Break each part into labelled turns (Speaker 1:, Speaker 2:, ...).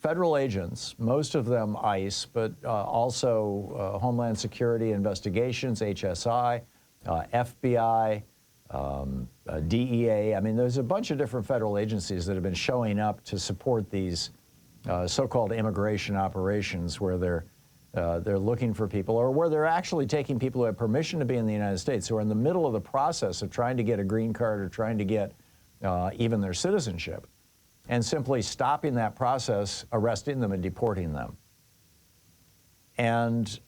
Speaker 1: federal agents, most of them ICE, but also Homeland Security Investigations, HSI, FBI, DEA. I mean, there's a bunch of different federal agencies that have been showing up to support these so-called immigration operations where they're looking for people, or where they're actually taking people who have permission to be in the United States, who are in the middle of the process of trying to get a green card or trying to get even their citizenship, and simply stopping that process, arresting them and deporting them. And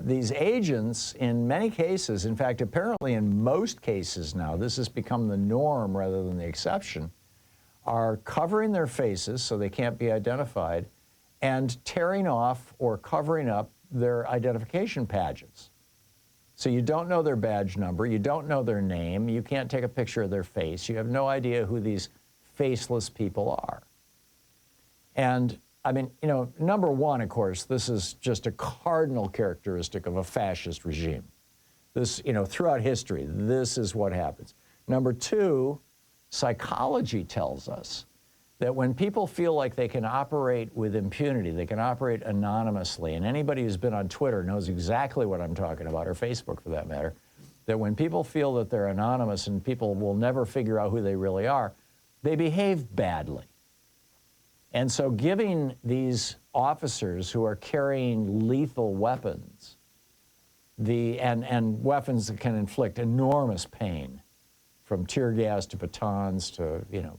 Speaker 1: these agents, in many cases, in fact, apparently in most cases now, this has become the norm rather than the exception, are covering their faces so they can't be identified and tearing off or covering up their identification badges. So you don't know their badge number, you don't know their name, you can't take a picture of their face, you have no idea who these faceless people are. And I mean, you know, number one, of course, this is just a cardinal characteristic of a fascist regime. This, you know, throughout history, this is what happens. Number two, psychology tells us that when people feel like they can operate with impunity, they can operate anonymously, and anybody who's been on Twitter knows exactly what I'm talking about, or Facebook for that matter, that when people feel that they're anonymous and people will never figure out who they really are, they behave badly. And so giving these officers who are carrying lethal weapons, and weapons that can inflict enormous pain, from tear gas to batons to, you know,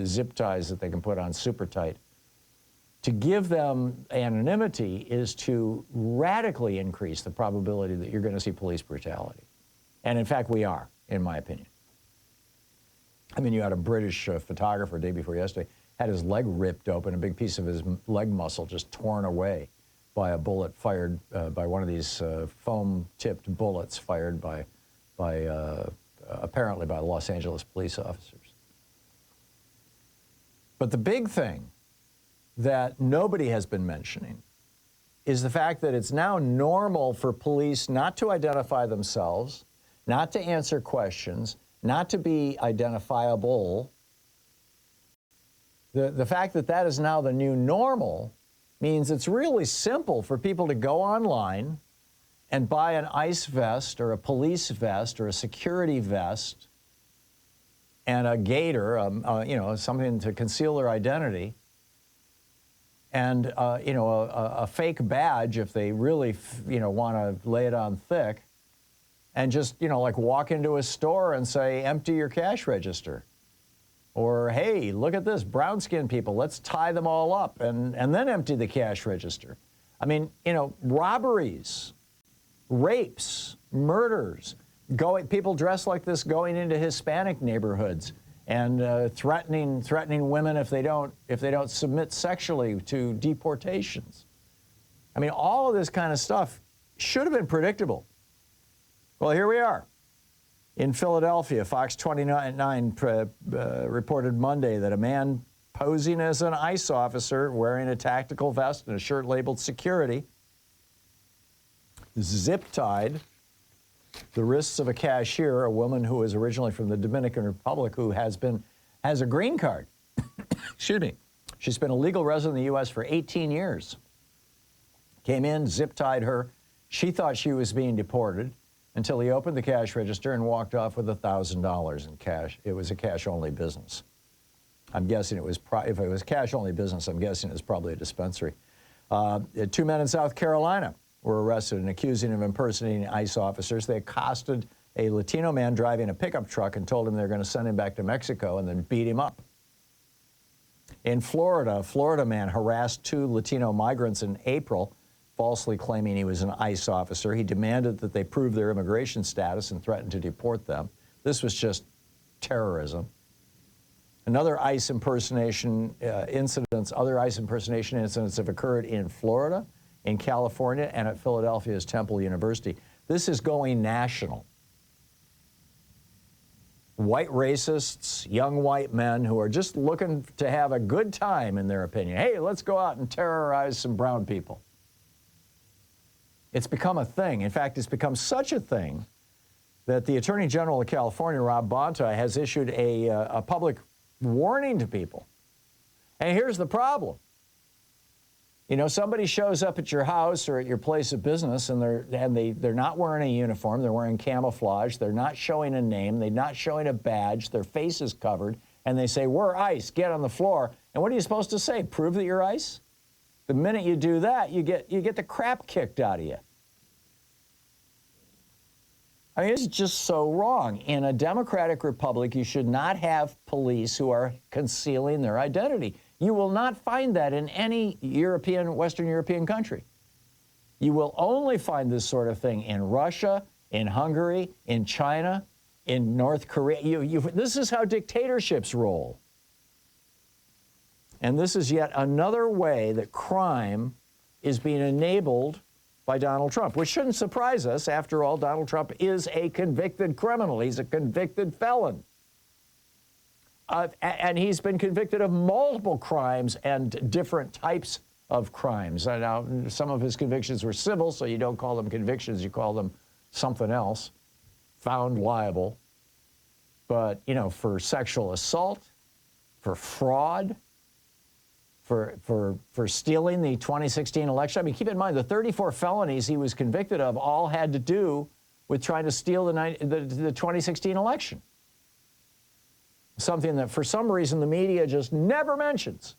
Speaker 1: zip ties that they can put on super tight, to give them anonymity is to radically increase the probability that you're going to see police brutality. And in fact, we are, in my opinion. I mean, you had a British photographer day before yesterday, had his leg ripped open, a big piece of his leg muscle just torn away by a bullet fired by one of these foam-tipped bullets fired by apparently by Los Angeles police officers. But the big thing that nobody has been mentioning is the fact that it's now normal for police not to identify themselves, not to answer questions, not to be identifiable. The fact that that is now the new normal means it's really simple for people to go online and buy an ICE vest or a police vest or a security vest and a gaiter, you know, something to conceal their identity, and you know, a fake badge if they really, you know, want to lay it on thick, and just, you know, like walk into a store and say, empty your cash register. Or, hey, look at this, brown-skinned people, let's tie them all up and then empty the cash register. I mean, you know, robberies, rapes, murders, people dressed like this going into Hispanic neighborhoods and threatening women if they don't submit sexually to deportations. I mean, all of this kind of stuff should have been predictable. Well, here we are. In Philadelphia, Fox 29 reported Monday that a man posing as an ICE officer wearing a tactical vest and a shirt labeled security zip-tied the wrists of a cashier, a woman who is originally from the Dominican Republic who has a green card. Excuse me. She's been a legal resident in the U.S. for 18 years. Came in, zip-tied her. She thought she was being deported until he opened the cash register and walked off with $1,000 in cash. It was a cash-only business. I'm guessing it was, if it was cash-only business, I'm guessing it was probably a dispensary. Two men in South Carolina were arrested and accused of impersonating ICE officers. They accosted a Latino man driving a pickup truck and told him they're going to send him back to Mexico and then beat him up. In Florida, a Florida man harassed two Latino migrants in April, falsely claiming he was an ICE officer. He demanded that they prove their immigration status and threatened to deport them. This was just terrorism. Other ICE impersonation incidents have occurred in Florida, in California, and at Philadelphia's Temple University. This is going national. White racists, young white men who are just looking to have a good time, in their opinion. Hey, let's go out and terrorize some brown people. It's become a thing. In fact, it's become such a thing that the Attorney General of California, Rob Bonta, has issued a public warning to people. And here's the problem. You know, somebody shows up at your house or at your place of business and they're not wearing a uniform, they're wearing camouflage, they're not showing a name, they're not showing a badge, their face is covered, and they say, "We're ICE, get on the floor." And what are you supposed to say? Prove that you're ICE? The minute you do that, you get the crap kicked out of you. I mean, it's just so wrong. In a democratic republic, you should not have police who are concealing their identity. You will not find that in any Western European country. You will only find this sort of thing in Russia, in Hungary, in China, in North Korea. This is how dictatorships roll. And this is yet another way that crime is being enabled by Donald Trump, which shouldn't surprise us. After all, Donald Trump is a convicted criminal. He's a convicted felon. And he's been convicted of multiple crimes and different types of crimes. Now, some of his convictions were civil, so you don't call them convictions, you call them something else, found liable. But, you know, for sexual assault, for fraud, for stealing the 2016 election. I mean, keep in mind, the 34 felonies he was convicted of all had to do with trying to steal the 2016 election. Something that, for some reason, the media just never mentions.